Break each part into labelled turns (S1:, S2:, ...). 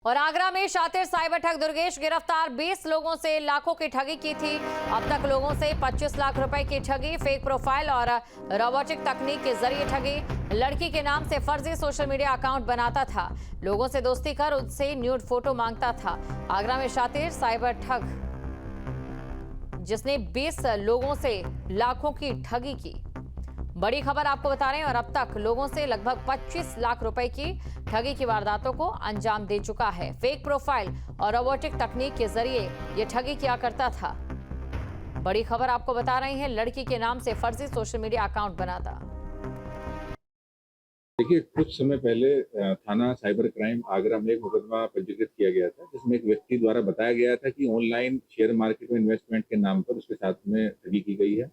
S1: और आगरा में शातिर साइबर ठग दुर्गेश गिरफ्तार। 20 लोगों से लाखों की ठगी की थी। अब तक लोगों से 25 लाख रुपए की ठगी। फेक प्रोफाइल और रोबोटिक तकनीक के जरिए ठगी। लड़की के नाम से फर्जी सोशल मीडिया अकाउंट बनाता था। लोगों से दोस्ती कर उनसे न्यूड फोटो मांगता था। आगरा में शातिर साइबर ठग जिसने 20 लोगों से लाखों की ठगी की। बड़ी खबर आपको बता रहे हैं। और अब तक लोगों से लगभग 25 लाख रुपए की ठगी की वारदातों को अंजाम दे चुका है। फेक प्रोफाइल और रोबोटिक तकनीक के जरिए यह ठगी किया करता था। बड़ी खबर आपको बता रहे हैं। लड़की के नाम से फर्जी सोशल मीडिया अकाउंट बनाता।
S2: देखिए, कुछ समय पहले थाना साइबर क्राइम आगरा में एक मुकदमा पंजीकृत किया गया था, जिसमें एक व्यक्ति द्वारा बताया गया था कि ऑनलाइन शेयर मार्केट में इन्वेस्टमेंट के नाम पर उसके साथ में ठगी की गई है।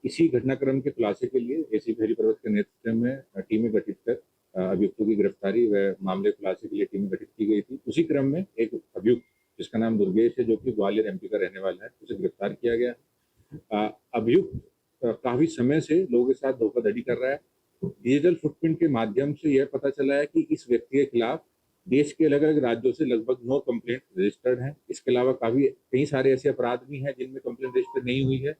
S2: इसी घटनाक्रम के खुलासे के लिए एसीपी हरिपर्वत के नेतृत्व में टीमें गठित कर अभियुक्तों की गिरफ्तारी व मामले खुलासे के लिए टीमें गठित की गई थी। उसी क्रम में एक अभियुक्त जिसका नाम दुर्गेश है, जो कि ग्वालियर एमपी का रहने वाला है, उसे गिरफ्तार किया गया। अभियुक्त काफी समय से लोगों के साथ धोखाधड़ी कर रहा है। डिजिटल फुटप्रिंट के माध्यम से यह पता चला है कि इस व्यक्ति के खिलाफ देश के अलग अलग राज्यों से लगभग 9 कंप्लेंट रजिस्टर्ड हैं। इसके अलावा कई सारे ऐसे अपराध भी हैं जिनमें कंप्लेंट रजिस्टर नहीं हुई है।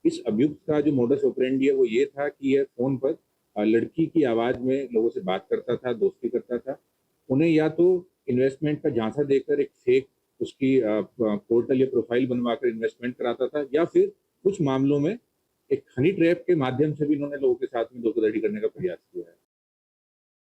S2: इस अभियुक्त का जो मोडस ऑपरेंडी है वो ये था कि यह फोन पर लड़की की आवाज में लोगों से बात करता था, दोस्ती करता था। उन्हें या तो इन्वेस्टमेंट का झांसा देकर एक फेक उसकी पोर्टल या प्रोफाइल बनवाकर इन्वेस्टमेंट कराता था, या फिर कुछ मामलों में एक हनी ट्रैप के माध्यम से भी इन्होंने लोगों के साथ में धोखाधड़ी करने का प्रयास किया है।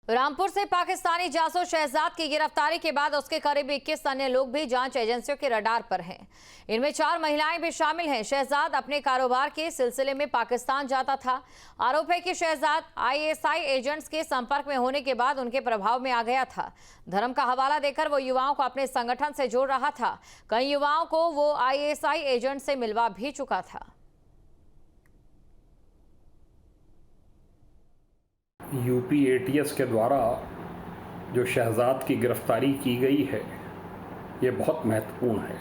S1: रामपुर से पाकिस्तानी जासूस शहजाद की गिरफ्तारी के बाद उसके करीब 21 अन्य लोग भी जांच एजेंसियों के रडार पर हैं। इनमें 4 महिलाएं भी शामिल हैं। शहजाद अपने कारोबार के सिलसिले में पाकिस्तान जाता था। आरोप है कि शहजाद आईएसआई एजेंट्स के संपर्क में होने के बाद उनके प्रभाव में आ गया था। धर्म का हवाला देकर वो युवाओं को अपने संगठन से जोड़ रहा था। कई युवाओं को वो आईएसआई एजेंट से मिलवा भी चुका था।
S3: यूपी एटीएस के द्वारा जो शहजाद की गिरफ्तारी की गई है, ये बहुत महत्वपूर्ण है।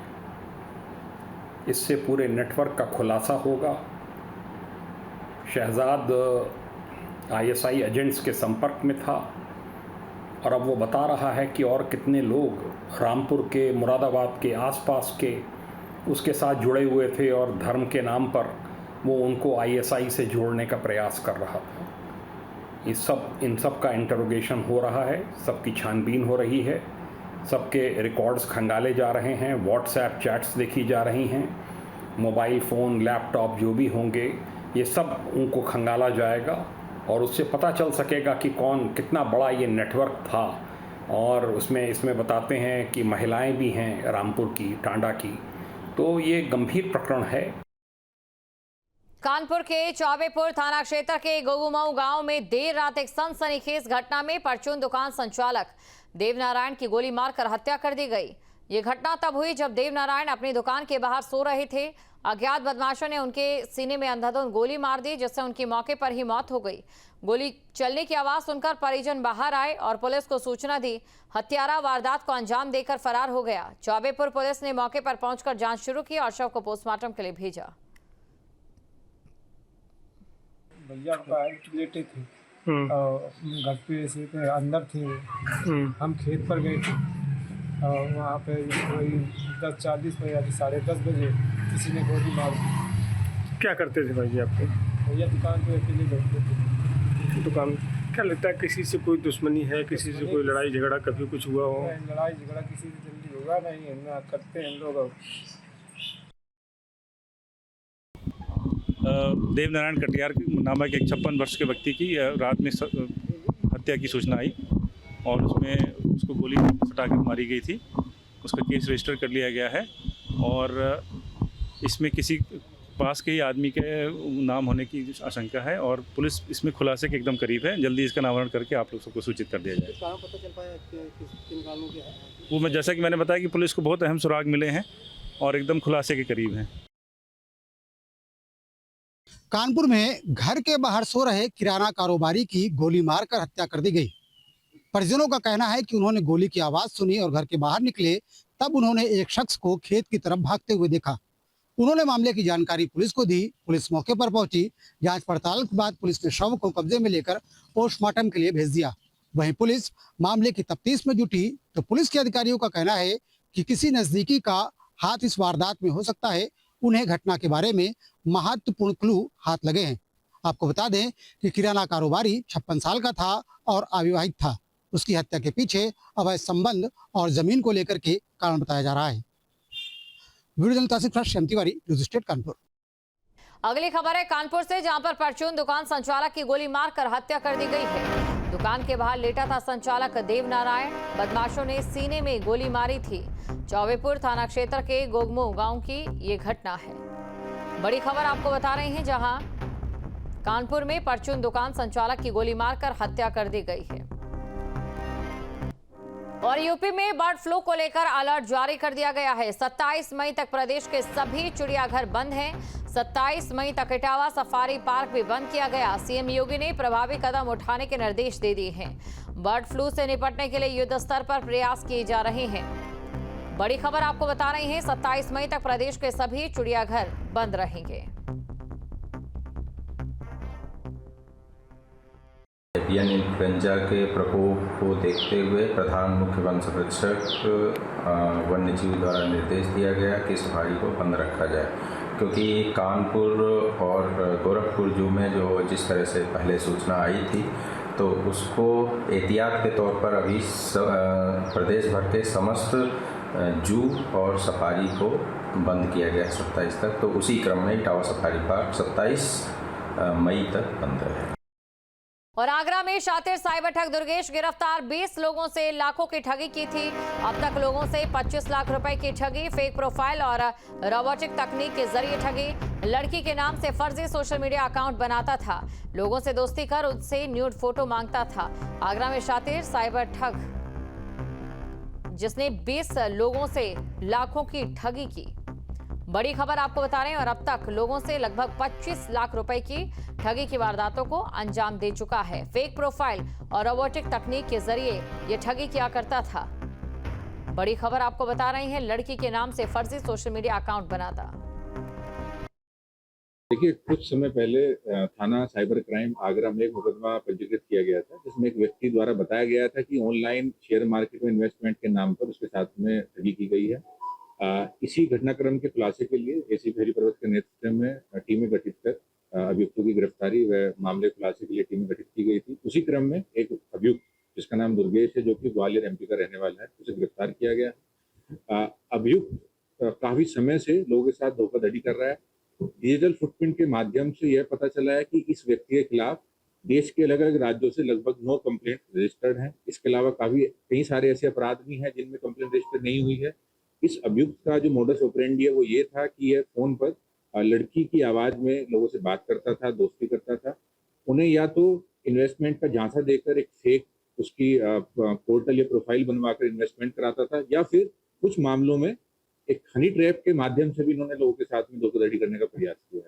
S3: इससे पूरे नेटवर्क का खुलासा होगा। शहजाद आईएसआई एजेंट्स के संपर्क में था और अब वो बता रहा है कि और कितने लोग रामपुर के, मुरादाबाद के आसपास के उसके साथ जुड़े हुए थे और धर्म के नाम पर वो उनको आईएसआई से जोड़ने का प्रयास कर रहा था। इन सब का इंटरोगेशन हो रहा है, सबकी छानबीन हो रही है, सबके रिकॉर्ड्स खंगाले जा रहे हैं, व्हाट्सएप चैट्स देखी जा रही हैं, मोबाइल फ़ोन, लैपटॉप जो भी होंगे ये सब उनको खंगाला जाएगा और उससे पता चल सकेगा कि कौन कितना बड़ा ये नेटवर्क था। और इसमें बताते हैं कि महिलाएं भी हैं रामपुर की, टांडा की। तो ये गंभीर प्रकरण है।
S1: कानपुर के चौबेपुर थाना क्षेत्र के गोगुमऊ गांव में देर रात एक सनसनीखेज घटना में परचून दुकान संचालक देवनारायण की गोली मारकर हत्या कर दी गई। ये घटना तब हुई जब देवनारायण अपनी दुकान के बाहर सो रहे थे। अज्ञात बदमाशों ने उनके सीने में अंधाधुंध गोली मार दी, जिससे उनकी मौके पर ही मौत हो गई। गोली चलने की आवाज सुनकर परिजन बाहर आए और पुलिस को सूचना दी। हत्यारा वारदात को अंजाम देकर फरार हो गया। चौबेपुर पुलिस ने मौके पर पहुंचकर जांच शुरू की और शव को पोस्टमार्टम के लिए भेजा।
S4: भैया लेटे थे और घर पे ऐसे पे अंदर थे। हम खेत पर गए थे और वहाँ पे कोई 10:40 बजे, 10:30 बजे किसी ने गोली मार दी।
S5: क्या करते थे भाई जी आपके?
S4: भैया दुकान पे अकेले बैठते थे।
S5: दुकान क्या लगता है किसी से कोई दुश्मनी है, किसी से कोई लड़ाई झगड़ा कभी कुछ हुआ हो?
S4: लड़ाई झगड़ा किसी से जल्दी होगा नहीं, ना करते हैं लोग।
S6: देवनारायण कटियार नामक एक 56 वर्ष के व्यक्ति की रात में हत्या की सूचना आई और उसमें उसको गोली सटाकर मारी गई थी। उसका केस रजिस्टर कर लिया गया है और इसमें किसी पास के ही आदमी के नाम होने की आशंका है और पुलिस इसमें खुलासे के एकदम करीब है। जल्दी इसका नामकरण करके आप लोग सबको सूचित कर दिया जाए।
S4: पता चल पाया किन कारणों के?
S6: वो मैं जैसा कि मैंने बताया कि पुलिस को बहुत अहम सुराग मिले हैं और एकदम खुलासे के करीब हैं।
S7: कानपुर में घर के बाहर सो रहे किराना कारोबारी की गोली मारकर हत्या कर दी गई। परिजनों का कहना है कि उन्होंने गोली की आवाज सुनी और घर के बाहर निकले, तब उन्होंने एक शख्स को खेत की तरफ भागते हुए देखा। उन्होंने मामले की जानकारी पुलिस को दी। पुलिस मौके पर पहुंची। जांच पड़ताल के बाद पुलिस ने शव को कब्जे में लेकर पोस्टमार्टम के लिए भेज दिया। वहीं पुलिस मामले की तफ्तीश में जुटी तो पुलिस के अधिकारियों का कहना है कि किसी नजदीकी का हाथ इस वारदात में हो सकता है। उन्हें घटना के बारे में महत्वपूर्ण क्लू हाथ लगे हैं। आपको बता दें कि किराना कारोबारी 56 साल का था और अविवाहित था। उसकी हत्या के पीछे अवैध संबंध और जमीन को लेकर के कारण बताया जा रहा है। Video journalist Shyam Tiwari, news state Kanpur.
S1: अगली खबर है कानपुर से, जहां पर परचून दुकान संचालक की गोली मारकर हत्या कर दी गई है। दुकान के बाहर लेटा था संचालक देवनारायण। बदमाशों ने सीने में गोली मारी थी। चौबेपुर थाना क्षेत्र के गोगमो गांव की ये घटना है। बड़ी खबर आपको बता रहे हैं, जहां कानपुर में परचून दुकान संचालक की गोली मारकर हत्या कर दी गई है। और यूपी में बर्ड फ्लू को लेकर अलर्ट जारी कर दिया गया है। 27 मई तक प्रदेश के सभी चिड़ियाघर बंद हैं। 27 मई तक इटावा सफारी पार्क भी बंद किया गया। सीएम योगी ने प्रभावी कदम उठाने के निर्देश दे दिए हैं। बर्ड फ्लू से निपटने के लिए युद्ध स्तर पर प्रयास किए जा रहे हैं। बड़ी खबर आपको बता रहे हैं, 27 मई तक प्रदेश के सभी चिड़ियाघर बंद रहेंगे।
S8: एवियन इन्फ्लुएंजा के प्रकोप को देखते हुए प्रधान मुख्य वन संरक्षक वन्यजीव द्वारा निर्देश दिया गया कि सफारी को बंद रखा जाए, क्योंकि कानपुर और गोरखपुर जू में जो जिस तरह से पहले सूचना आई थी, तो उसको एहतियात के तौर पर अभी प्रदेश भर के समस्त जू और सफारी को बंद किया गया है 27 तक। तो उसी क्रम में इटावा सफारी पार्क 27 मई तक बंद रहेगा।
S1: और आगरा में शातिर साइबर ठग दुर्गेश गिरफ्तार। 20 लोगों से लाखों की ठगी की थी। अब तक लोगों से 25 लाख रुपए की ठगी, फेक प्रोफाइल और रोबोटिक तकनीक के जरिए ठगी। लड़की के नाम से फर्जी सोशल मीडिया अकाउंट बनाता था। लोगों से दोस्ती कर उनसे न्यूड फोटो मांगता था। आगरा में शातिर साइबर ठग जिसने 20 लोगों से लाखों की ठगी की। बड़ी खबर आपको बता रहे हैं। और अब तक लोगों से लगभग 25 लाख रुपए की ठगी की वारदातों को अंजाम दे चुका है। फेक प्रोफाइल और रोबोटिक तकनीक के जरिए ये ठगी किया करता था। बड़ी खबर आपको बता रहे हैं, लड़की के नाम से फर्जी सोशल मीडिया अकाउंट बनाता।
S2: देखिए, कुछ समय पहले थाना साइबर क्राइम आगरा में एक मुकदमा पंजीकृत किया गया था, जिसमें एक व्यक्ति द्वारा बताया गया था कि ऑनलाइन शेयर मार्केट में इन्वेस्टमेंट के नाम पर उसके साथ में ठगी की गई है। इसी घटनाक्रम के खुलासे के लिए एसीपी हरिपर्वत के नेतृत्व में टीमें गठित कर अभियुक्तों की गिरफ्तारी व मामले खुलासे के लिए टीमें गठित की गई थी। उसी क्रम में एक अभियुक्त जिसका नाम दुर्गेश है, जो कि ग्वालियर एमपी का रहने वाला है, उसे गिरफ्तार किया गया। अभियुक्त काफी समय से लोगों के साथ धोखाधड़ी कर रहा है। डिजिटल फुटप्रिंट के माध्यम से यह पता चला है कि इस व्यक्ति के खिलाफ देश के अलग अलग राज्यों से लगभग 9 कंप्लेंट रजिस्टर्ड हैं। इसके अलावा कई सारे ऐसे अपराध भी हैं जिनमें कंप्लेंट रजिस्टर नहीं हुई है। इस अभियुक्त का जो मोडस ऑपरेंडी है वो ये था कि यह फोन पर लड़की की आवाज में लोगों से बात करता था, दोस्ती करता था। उन्हें या तो इन्वेस्टमेंट का झांसा देकर एक फेक उसकी पोर्टल या प्रोफाइल बनवाकर इन्वेस्टमेंट कराता था, या फिर कुछ मामलों में एक हनी ट्रैप के माध्यम से भी इन्होंने लोगों के साथ में धोखाधड़ी करने का प्रयास किया है।